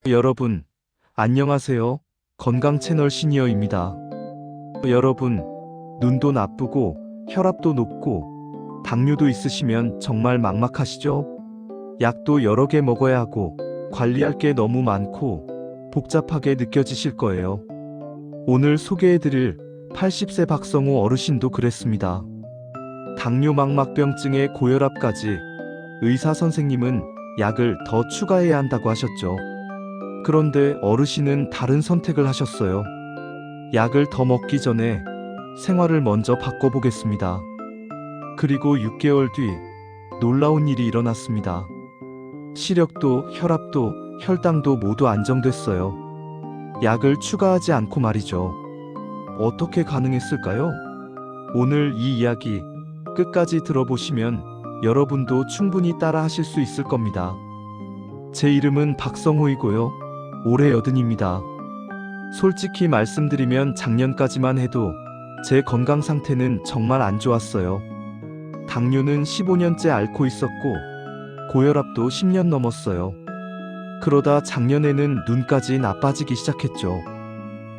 여러분, 안녕하세요. 건강 채널 시니어입니다. 여러분, 눈도 나쁘고 혈압도 높고 당뇨도 있으시면 정말 막막하시죠? 약도 여러 개 먹어야 하고 관리할 게 너무 많고 복잡하게 느껴지실 거예요. 오늘 소개해드릴 80세 박성호 어르신도 그랬습니다. 당뇨 망막병증에 고혈압까지 의사 선생님은 약을 더 추가해야 한다고 하셨죠. 그런데 어르신은 다른 선택을 하셨어요. 약을 더 먹기 전에 생활을 먼저 바꿔보겠습니다. 그리고 6개월 뒤 놀라운 일이 일어났습니다. 시력도, 혈압도, 혈당도 모두 안정됐어요. 약을 추가하지 않고 말이죠. 어떻게 가능했을까요? 오늘 이 이야기 끝까지 들어보시면 여러분도 충분히 따라 하실 수 있을 겁니다. 제 이름은 박성호이고요. 올해 80입니다. 솔직히 말씀드리면 작년까지만 해도 제 건강 상태는 정말 안 좋았어요. 당뇨는 15년째 앓고 있었고 고혈압도 10년 넘었어요. 그러다 작년에는 눈까지 나빠지기 시작했죠.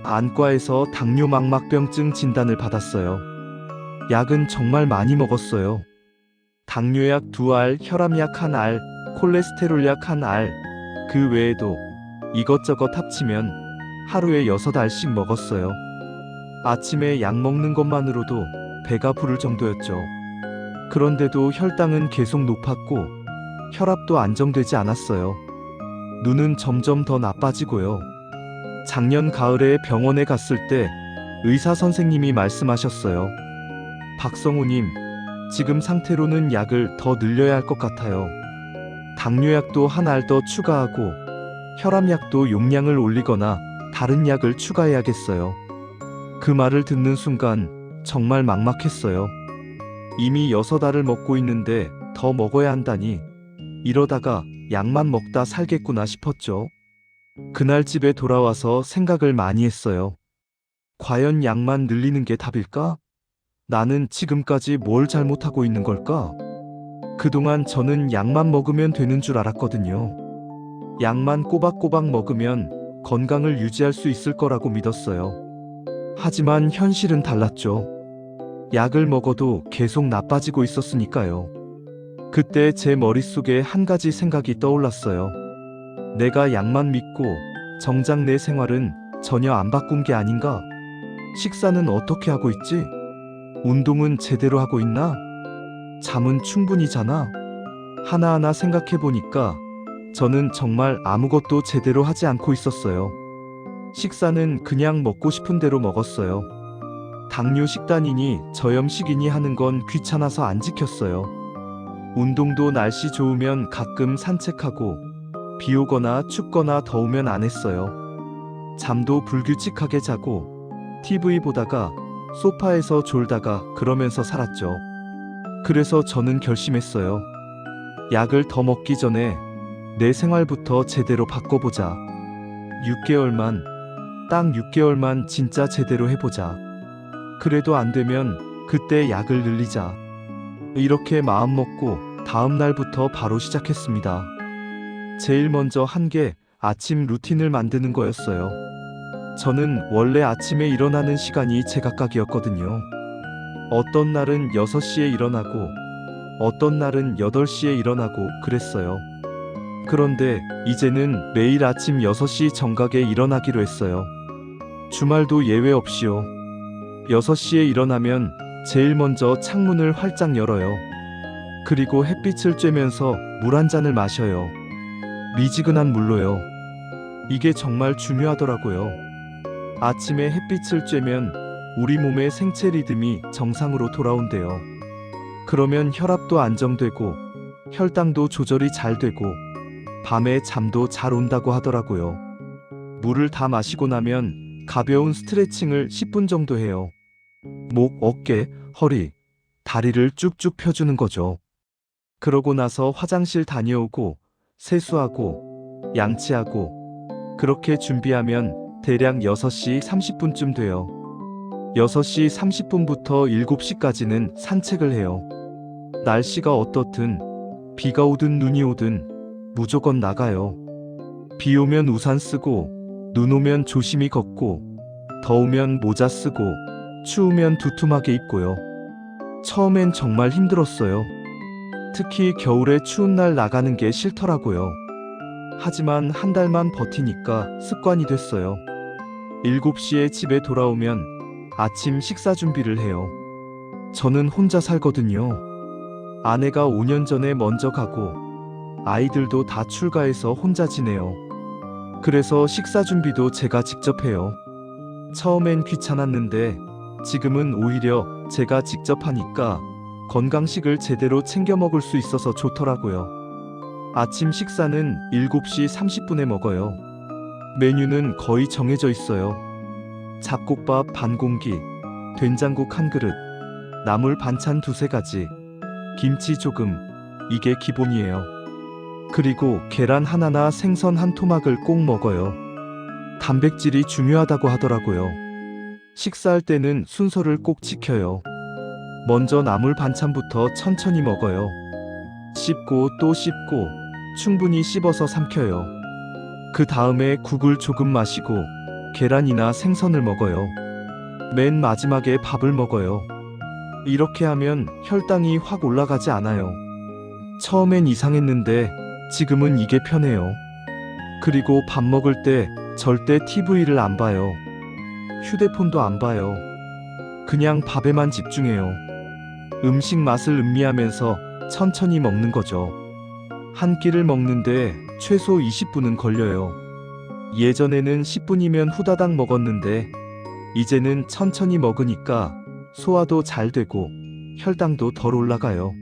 안과에서 당뇨 망막병증 진단을 받았어요. 약은 정말 많이 먹었어요. 당뇨약 2알, 혈압약 1알, 콜레스테롤약 1알, 그 외에도 이것저것 합치면 하루에 6알씩 먹었어요. 아침에 약 먹는 것만으로도 배가 부를 정도였죠. 그런데도 혈당은 계속 높았고 혈압도 안정되지 않았어요. 눈은 점점 더 나빠지고요. 작년 가을에 병원에 갔을 때 의사 선생님이 말씀하셨어요. 박성호님, 지금 상태로는 약을 더 늘려야 할 것 같아요. 당뇨약도 1알 더 추가하고 혈압약도 용량을 올리거나 다른 약을 추가해야겠어요. 그 말을 듣는 순간 정말 막막했어요. 이미 6알을 먹고 있는데 더 먹어야 한다니 이러다가 약만 먹다 살겠구나 싶었죠. 그날 집에 돌아와서 생각을 많이 했어요. 과연 약만 늘리는 게 답일까? 나는 지금까지 뭘 잘못하고 있는 걸까? 그동안 저는 약만 먹으면 되는 줄 알았거든요. 약만 꼬박꼬박 먹으면 건강을 유지할 수 있을 거라고 믿었어요. 하지만 현실은 달랐죠. 약을 먹어도 계속 나빠지고 있었으니까요. 그때 제 머릿속에 한 가지 생각이 떠올랐어요. 내가 약만 믿고 정작 내 생활은 전혀 안 바꾼 게 아닌가? 식사는 어떻게 하고 있지? 운동은 제대로 하고 있나? 잠은 충분히 자나? 하나하나 생각해보니까 저는 정말 아무것도 제대로 하지 않고 있었어요. 식사는 그냥 먹고 싶은 대로 먹었어요. 당뇨 식단이니 저염식이니 하는 건 귀찮아서 안 지켰어요. 운동도 날씨 좋으면 가끔 산책하고 비 오거나 춥거나 더우면 안 했어요. 잠도 불규칙하게 자고 TV 보다가 소파에서 졸다가 그러면서 살았죠. 그래서 저는 결심했어요. 약을 더 먹기 전에 내 생활부터 제대로 바꿔보자. 6개월만, 딱 6개월만 진짜 제대로 해보자. 그래도 안 되면 그때 약을 늘리자. 이렇게 마음먹고 다음 날부터 바로 시작했습니다. 제일 먼저 한 게 아침 루틴을 만드는 거였어요. 저는 원래 아침에 일어나는 시간이 제각각이었거든요. 어떤 날은 6시에 일어나고 어떤 날은 8시에 일어나고 그랬어요. 그런데 이제는 매일 아침 6시 정각에 일어나기로 했어요. 주말도 예외 없이요. 6시에 일어나면 제일 먼저 창문을 활짝 열어요. 그리고 햇빛을 쬐면서 물 한 잔을 마셔요. 미지근한 물로요. 이게 정말 중요하더라고요. 아침에 햇빛을 쬐면 우리 몸의 생체 리듬이 정상으로 돌아온대요. 그러면 혈압도 안정되고 혈당도 조절이 잘 되고 밤에 잠도 잘 온다고 하더라고요. 물을 다 마시고 나면 가벼운 스트레칭을 10분 정도 해요. 목, 어깨, 허리, 다리를 쭉쭉 펴주는 거죠. 그러고 나서 화장실 다녀오고 세수하고 양치하고 그렇게 준비하면 대략 6시 30분쯤 돼요. 6시 30분부터 7시까지는 산책을 해요. 날씨가 어떻든 비가 오든 눈이 오든 무조건 나가요. 비 오면 우산 쓰고, 눈 오면 조심히 걷고, 더우면 모자 쓰고, 추우면 두툼하게 입고요. 처음엔 정말 힘들었어요. 특히 겨울에 추운 날 나가는 게 싫더라고요. 하지만 한 달만 버티니까 습관이 됐어요. 7시에 집에 돌아오면 아침 식사 준비를 해요. 저는 혼자 살거든요. 아내가 5년 전에 먼저 가고 아이들도 다 출가해서 혼자 지내요. 그래서 식사 준비도 제가 직접 해요. 처음엔 귀찮았는데 지금은 오히려 제가 직접 하니까 건강식을 제대로 챙겨 먹을 수 있어서 좋더라고요. 아침 식사는 7시 30분에 먹어요. 메뉴는 거의 정해져 있어요. 잡곡밥 반 공기, 된장국 한 그릇, 나물 반찬 두세 가지, 김치 조금, 이게 기본이에요. 그리고 계란 하나나 생선 한 토막을 꼭 먹어요. 단백질이 중요하다고 하더라고요. 식사할 때는 순서를 꼭 지켜요. 먼저 나물 반찬부터 천천히 먹어요. 씹고 또 씹고 충분히 씹어서 삼켜요. 그 다음에 국을 조금 마시고 계란이나 생선을 먹어요. 맨 마지막에 밥을 먹어요. 이렇게 하면 혈당이 확 올라가지 않아요. 처음엔 이상했는데 지금은 이게 편해요. 그리고 밥 먹을 때 절대 TV를 안 봐요. 휴대폰도 안 봐요. 그냥 밥에만 집중해요. 음식 맛을 음미하면서 천천히 먹는 거죠. 한 끼를 먹는데 최소 20분은 걸려요. 예전에는 10분이면 후다닥 먹었는데 이제는 천천히 먹으니까 소화도 잘 되고 혈당도 덜 올라가요.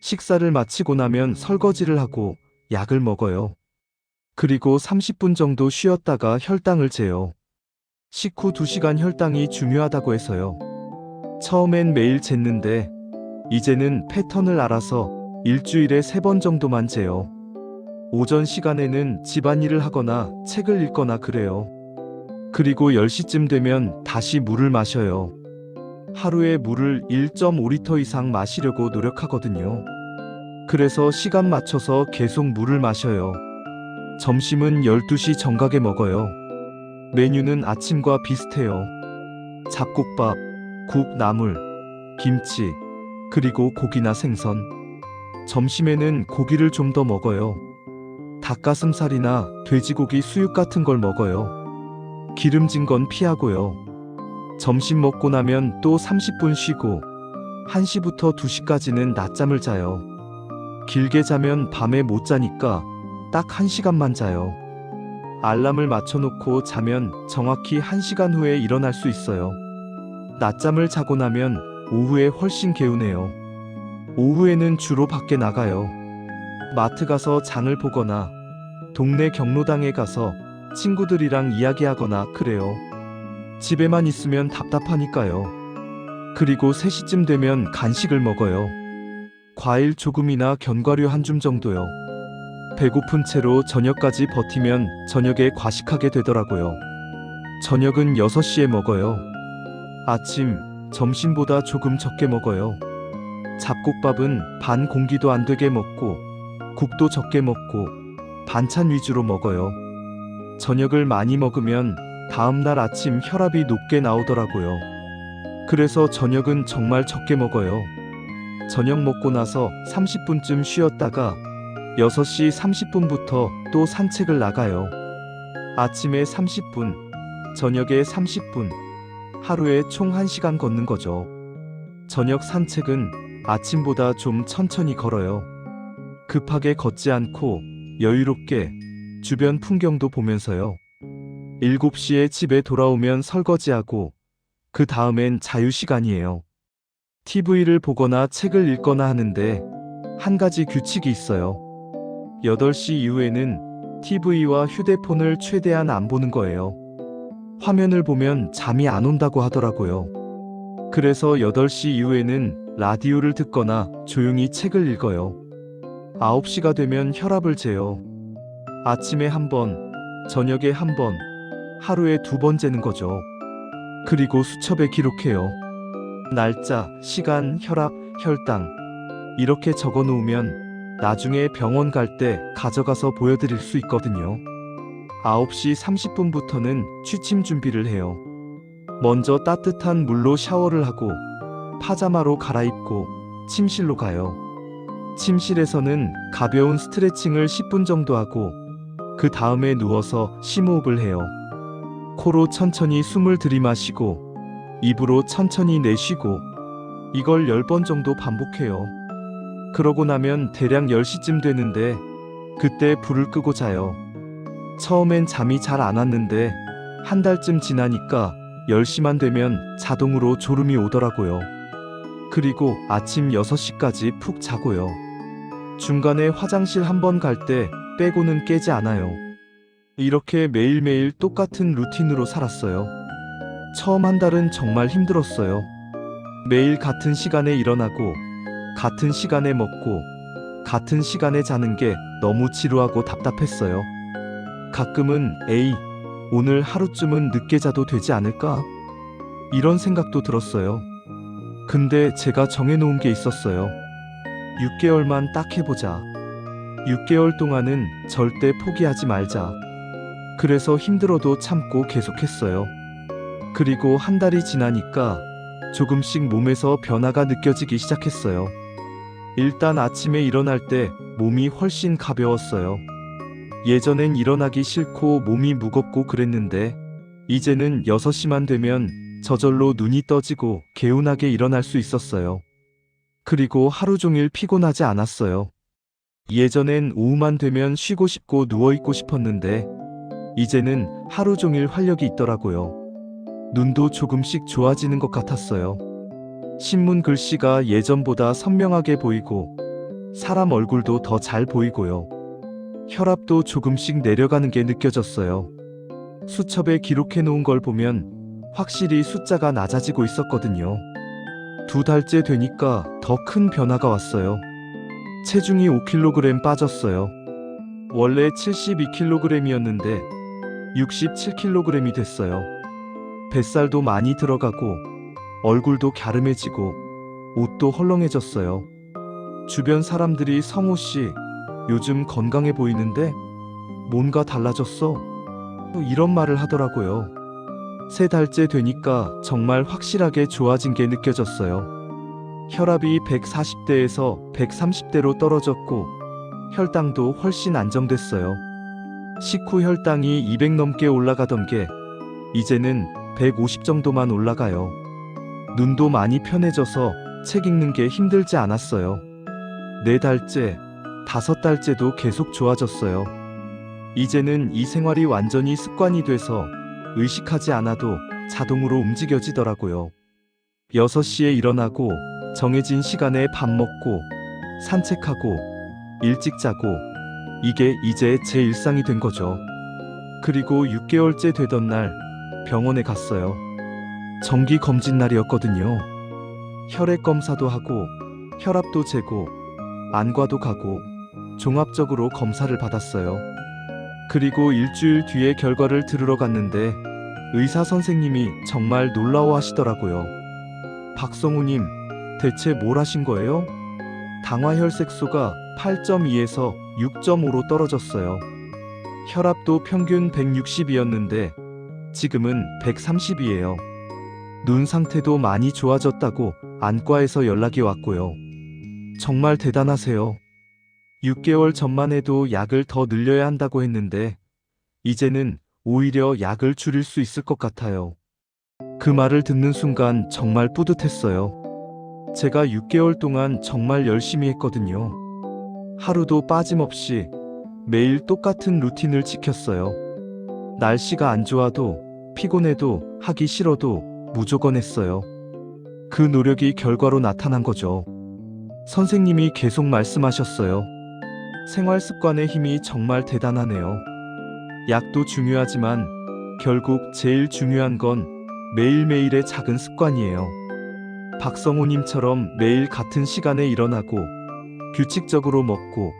식사를 마치고 나면 설거지를 하고 약을 먹어요. 그리고 30분 정도 쉬었다가 혈당을 재요. 식후 2시간 혈당이 중요하다고 해서요. 처음엔 매일 쟀는데 이제는 패턴을 알아서 일주일에 3번 정도만 재요. 오전 시간에는 집안일을 하거나 책을 읽거나 그래요. 그리고 10시쯤 되면 다시 물을 마셔요. 하루에 물을 1.5리터 이상 마시려고 노력하거든요. 그래서 시간 맞춰서 계속 물을 마셔요. 점심은 12시 정각에 먹어요. 메뉴는 아침과 비슷해요. 잡곡밥, 국, 나물, 김치, 그리고 고기나 생선. 점심에는 고기를 좀 더 먹어요. 닭가슴살이나 돼지고기 수육 같은 걸 먹어요. 기름진 건 피하고요. 점심 먹고 나면 또 30분 쉬고 1시부터 2시까지는 낮잠을 자요. 길게 자면 밤에 못 자니까 딱 1시간만 자요. 알람을 맞춰놓고 자면 정확히 1시간 후에 일어날 수 있어요. 낮잠을 자고 나면 오후에 훨씬 개운해요. 오후에는 주로 밖에 나가요. 마트 가서 장을 보거나 동네 경로당에 가서 친구들이랑 이야기하거나 그래요. 집에만 있으면 답답하니까요. 그리고 3시쯤 되면 간식을 먹어요. 과일 조금이나 견과류 한 줌 정도요. 배고픈 채로 저녁까지 버티면 저녁에 과식하게 되더라고요. 저녁은 6시에 먹어요. 아침, 점심보다 조금 적게 먹어요. 잡곡밥은 반 공기도 안 되게 먹고 국도 적게 먹고 반찬 위주로 먹어요. 저녁을 많이 먹으면 다음날 아침 혈압이 높게 나오더라고요. 그래서 저녁은 정말 적게 먹어요. 저녁 먹고 나서 30분쯤 쉬었다가 6시 30분부터 또 산책을 나가요. 아침에 30분, 저녁에 30분, 하루에 총 1시간 걷는 거죠. 저녁 산책은 아침보다 좀 천천히 걸어요. 급하게 걷지 않고 여유롭게 주변 풍경도 보면서요. 7시에 집에 돌아오면 설거지하고 그 다음엔 자유시간이에요. TV를 보거나 책을 읽거나 하는데 한 가지 규칙이 있어요. 8시 이후에는 TV와 휴대폰을 최대한 안 보는 거예요. 화면을 보면 잠이 안 온다고 하더라고요. 그래서 8시 이후에는 라디오를 듣거나 조용히 책을 읽어요. 9시가 되면 혈압을 재요. 아침에 1번, 저녁에 1번, 하루에 2번 재는 거죠. 그리고 수첩에 기록해요. 날짜, 시간, 혈압, 혈당. 이렇게 적어 놓으면 나중에 병원 갈 때 가져가서 보여드릴 수 있거든요. 9시 30분부터는 취침 준비를 해요. 먼저 따뜻한 물로 샤워를 하고 파자마로 갈아입고 침실로 가요. 침실에서는 가벼운 스트레칭을 10분 정도 하고 그 다음에 누워서 심호흡을 해요. 코로 천천히 숨을 들이마시고 입으로 천천히 내쉬고 이걸 10번 정도 반복해요. 그러고 나면 대략 10시쯤 되는데 그때 불을 끄고 자요. 처음엔 잠이 잘 안 왔는데 한 달쯤 지나니까 10시만 되면 자동으로 졸음이 오더라고요. 그리고 아침 6시까지 푹 자고요. 중간에 화장실 한 번 갈 때 빼고는 깨지 않아요. 이렇게 매일매일 똑같은 루틴으로 살았어요. 처음 한 달은 정말 힘들었어요. 매일 같은 시간에 일어나고 같은 시간에 먹고 같은 시간에 자는 게 너무 지루하고 답답했어요. 가끔은 에이, 오늘 하루쯤은 늦게 자도 되지 않을까? 이런 생각도 들었어요. 근데 제가 정해놓은 게 있었어요. 6개월만 딱 해보자. 6개월 동안은 절대 포기하지 말자. 그래서 힘들어도 참고 계속했어요. 그리고 한 달이 지나니까 조금씩 몸에서 변화가 느껴지기 시작했어요. 일단 아침에 일어날 때 몸이 훨씬 가벼웠어요. 예전엔 일어나기 싫고 몸이 무겁고 그랬는데 이제는 6시만 되면 저절로 눈이 떠지고 개운하게 일어날 수 있었어요. 그리고 하루 종일 피곤하지 않았어요. 예전엔 오후만 되면 쉬고 싶고 누워있고 싶었는데 이제는 하루 종일 활력이 있더라고요. 눈도 조금씩 좋아지는 것 같았어요. 신문 글씨가 예전보다 선명하게 보이고 사람 얼굴도 더 잘 보이고요. 혈압도 조금씩 내려가는 게 느껴졌어요. 수첩에 기록해 놓은 걸 보면 확실히 숫자가 낮아지고 있었거든요. 2달째 되니까 더 큰 변화가 왔어요. 체중이 5kg 빠졌어요. 원래 72kg이었는데 67kg이 됐어요. 뱃살도 많이 들어가고 얼굴도 갸름해지고 옷도 헐렁해졌어요. 주변 사람들이 성호 씨, 요즘 건강해 보이는데 뭔가 달라졌어? 이런 말을 하더라고요. 3달째 되니까 정말 확실하게 좋아진 게 느껴졌어요. 혈압이 140대에서 130대로 떨어졌고 혈당도 훨씬 안정됐어요. 식후 혈당이 200 넘게 올라가던 게 이제는 150 정도만 올라가요. 눈도 많이 편해져서 책 읽는 게 힘들지 않았어요. 4달째, 5달째도 계속 좋아졌어요. 이제는 이 생활이 완전히 습관이 돼서 의식하지 않아도 자동으로 움직여지더라고요. 6시에 일어나고 정해진 시간에 밥 먹고 산책하고 일찍 자고 이게 이제 제 일상이 된 거죠. 그리고 6개월째 되던 날 병원에 갔어요. 정기 검진 날이었거든요. 혈액 검사도 하고 혈압도 재고 안과도 가고 종합적으로 검사를 받았어요. 그리고 일주일 뒤에 결과를 들으러 갔는데 의사 선생님이 정말 놀라워 하시더라고요. 박성우님, 대체 뭘 하신 거예요? 당화혈색소가 8.2에서 6.5로 떨어졌어요. 혈압도 평균 160이었는데 지금은 130이에요. 눈 상태도 많이 좋아졌다고 안과에서 연락이 왔고요. 정말 대단하세요. 6개월 전만 해도 약을 더 늘려야 한다고 했는데 이제는 오히려 약을 줄일 수 있을 것 같아요. 그 말을 듣는 순간 정말 뿌듯했어요. 제가 6개월 동안 정말 열심히 했거든요. 하루도 빠짐없이 매일 똑같은 루틴을 지켰어요. 날씨가 안 좋아도 피곤해도 하기 싫어도 무조건 했어요. 그 노력이 결과로 나타난 거죠. 선생님이 계속 말씀하셨어요. 생활 습관의 힘이 정말 대단하네요. 약도 중요하지만 결국 제일 중요한 건 매일매일의 작은 습관이에요. 박성호님처럼 매일 같은 시간에 일어나고 규칙적으로 먹고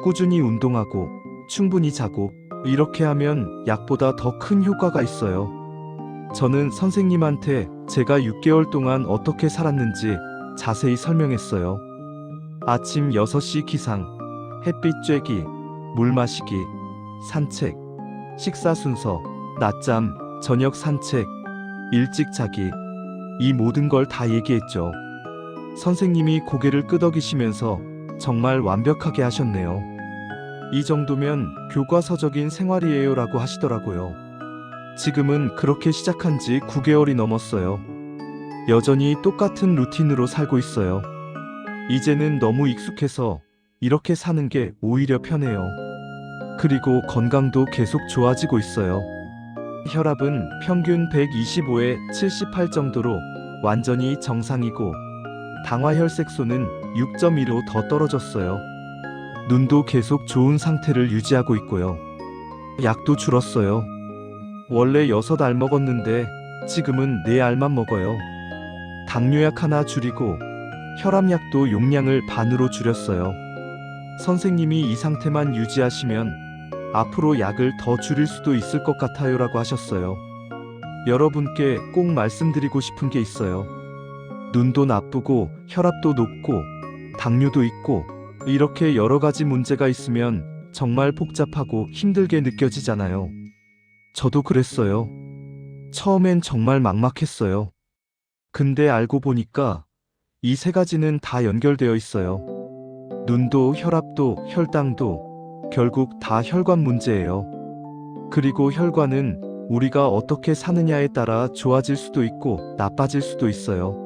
꾸준히 운동하고 충분히 자고 이렇게 하면 약보다 더 큰 효과가 있어요. 저는 선생님한테 제가 6개월 동안 어떻게 살았는지 자세히 설명했어요. 아침 6시 기상, 햇빛 쬐기, 물 마시기, 산책, 식사 순서, 낮잠, 저녁 산책, 일찍 자기, 이 모든 걸 다 얘기했죠. 선생님이 고개를 끄덕이시면서 정말 완벽하게 하셨네요. 이 정도면 교과서적인 생활이에요라고 하시더라고요. 지금은 그렇게 시작한 지 9개월이 넘었어요. 여전히 똑같은 루틴으로 살고 있어요. 이제는 너무 익숙해서 이렇게 사는 게 오히려 편해요. 그리고 건강도 계속 좋아지고 있어요. 혈압은 평균 125에 78 정도로 완전히 정상이고 당화혈색소는 6.2로 더 떨어졌어요. 눈도 계속 좋은 상태를 유지하고 있고요. 약도 줄었어요. 원래 6알 먹었는데 지금은 4알만 먹어요. 당뇨약 하나 줄이고 혈압약도 용량을 반으로 줄였어요. 선생님이 이 상태만 유지하시면 앞으로 약을 더 줄일 수도 있을 것 같아요라고 하셨어요. 여러분께 꼭 말씀드리고 싶은 게 있어요. 눈도 나쁘고 혈압도 높고 당뇨도 있고 이렇게 여러 가지 문제가 있으면 정말 복잡하고 힘들게 느껴지잖아요. 저도 그랬어요. 처음엔 정말 막막했어요. 근데 알고 보니까 이 3가지는 다 연결되어 있어요. 눈도 혈압도 혈당도 결국 다 혈관 문제예요. 그리고 혈관은 우리가 어떻게 사느냐에 따라 좋아질 수도 있고 나빠질 수도 있어요.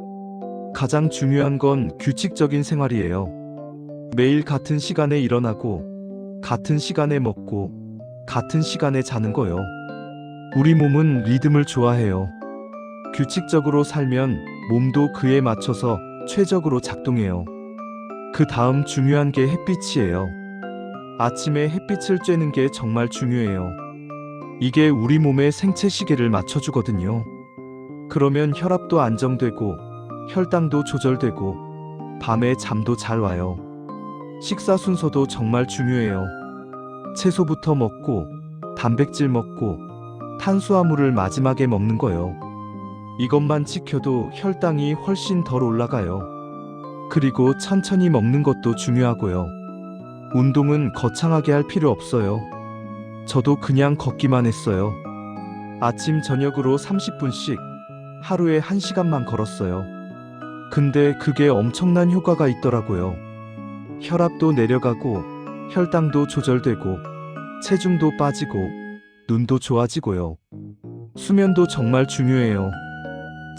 가장 중요한 건 규칙적인 생활이에요. 매일 같은 시간에 일어나고 같은 시간에 먹고 같은 시간에 자는 거요. 우리 몸은 리듬을 좋아해요. 규칙적으로 살면 몸도 그에 맞춰서 최적으로 작동해요. 그 다음 중요한 게 햇빛이에요. 아침에 햇빛을 쬐는 게 정말 중요해요. 이게 우리 몸의 생체 시계를 맞춰주거든요. 그러면 혈압도 안정되고 혈당도 조절되고 밤에 잠도 잘 와요. 식사 순서도 정말 중요해요. 채소부터 먹고 단백질 먹고 탄수화물을 마지막에 먹는 거요. 이것만 지켜도 혈당이 훨씬 덜 올라가요. 그리고 천천히 먹는 것도 중요하고요. 운동은 거창하게 할 필요 없어요. 저도 그냥 걷기만 했어요. 아침 저녁으로 30분씩 하루에 1시간만 걸었어요. 근데 그게 엄청난 효과가 있더라고요. 혈압도 내려가고 혈당도 조절되고 체중도 빠지고 눈도 좋아지고요. 수면도 정말 중요해요.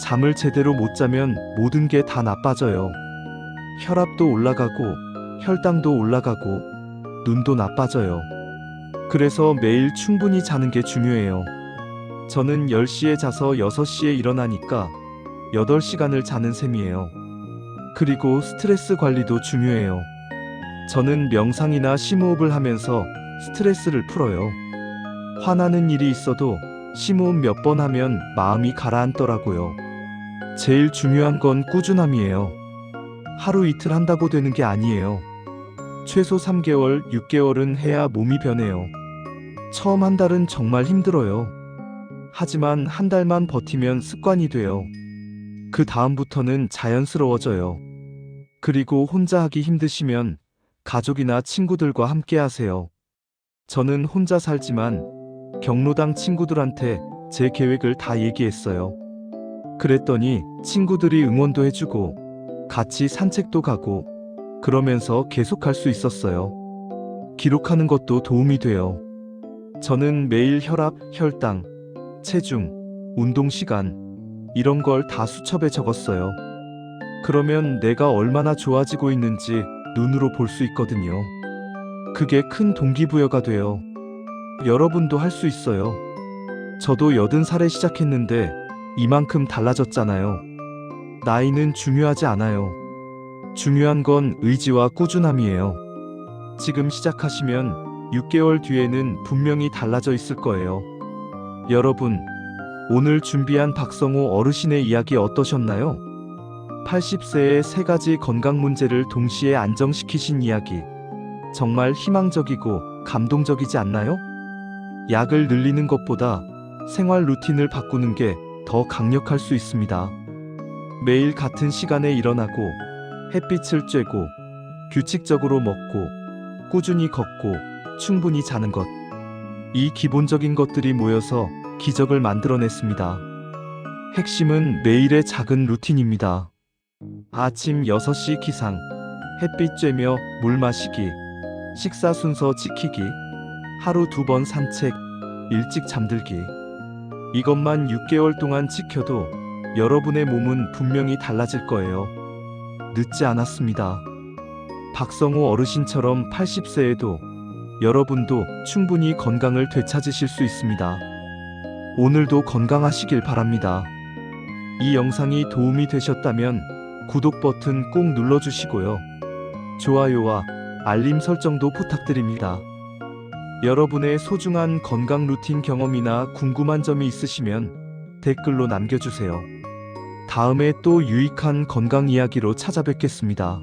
잠을 제대로 못 자면 모든 게 다 나빠져요. 혈압도 올라가고 혈당도 올라가고 눈도 나빠져요. 그래서 매일 충분히 자는 게 중요해요. 저는 10시에 자서 6시에 일어나니까 8시간을 자는 셈이에요. 그리고 스트레스 관리도 중요해요. 저는 명상이나 심호흡을 하면서 스트레스를 풀어요. 화나는 일이 있어도 심호흡 몇 번 하면 마음이 가라앉더라고요. 제일 중요한 건 꾸준함이에요. 하루 이틀 한다고 되는 게 아니에요. 최소 3개월, 6개월은 해야 몸이 변해요. 처음 한 달은 정말 힘들어요. 하지만 한 달만 버티면 습관이 돼요. 그 다음부터는 자연스러워져요. 그리고 혼자 하기 힘드시면 가족이나 친구들과 함께 하세요. 저는 혼자 살지만 경로당 친구들한테 제 계획을 다 얘기했어요. 그랬더니 친구들이 응원도 해주고 같이 산책도 가고 그러면서 계속할 수 있었어요. 기록하는 것도 도움이 돼요. 저는 매일 혈압, 혈당, 체중, 운동 시간 이런 걸 다 수첩에 적었어요. 그러면 내가 얼마나 좋아지고 있는지 눈으로 볼 수 있거든요. 그게 큰 동기부여가 돼요. 여러분도 할 수 있어요. 저도 80살에 시작했는데 이만큼 달라졌잖아요. 나이는 중요하지 않아요. 중요한 건 의지와 꾸준함이에요. 지금 시작하시면 6개월 뒤에는 분명히 달라져 있을 거예요. 여러분, 오늘 준비한 박성호 어르신의 이야기 어떠셨나요? 80세의 3가지 건강 문제를 동시에 안정시키신 이야기. 정말 희망적이고 감동적이지 않나요? 약을 늘리는 것보다 생활 루틴을 바꾸는 게 더 강력할 수 있습니다. 매일 같은 시간에 일어나고 햇빛을 쬐고 규칙적으로 먹고 꾸준히 걷고 충분히 자는 것. 이 기본적인 것들이 모여서 기적을 만들어냈습니다. 핵심은 매일의 작은 루틴입니다. 아침 6시 기상, 햇빛 쬐며 물 마시기, 식사 순서 지키기, 하루 2번 산책, 일찍 잠들기. 이것만 6개월 동안 지켜도 여러분의 몸은 분명히 달라질 거예요. 늦지 않았습니다. 박성호 어르신처럼 80세에도 여러분도 충분히 건강을 되찾으실 수 있습니다. 오늘도 건강하시길 바랍니다. 이 영상이 도움이 되셨다면 구독 버튼 꼭 눌러주시고요. 좋아요와 알림 설정도 부탁드립니다. 여러분의 소중한 건강 루틴 경험이나 궁금한 점이 있으시면 댓글로 남겨주세요. 다음에 또 유익한 건강 이야기로 찾아뵙겠습니다.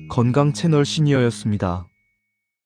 건강 채널 시니어였습니다.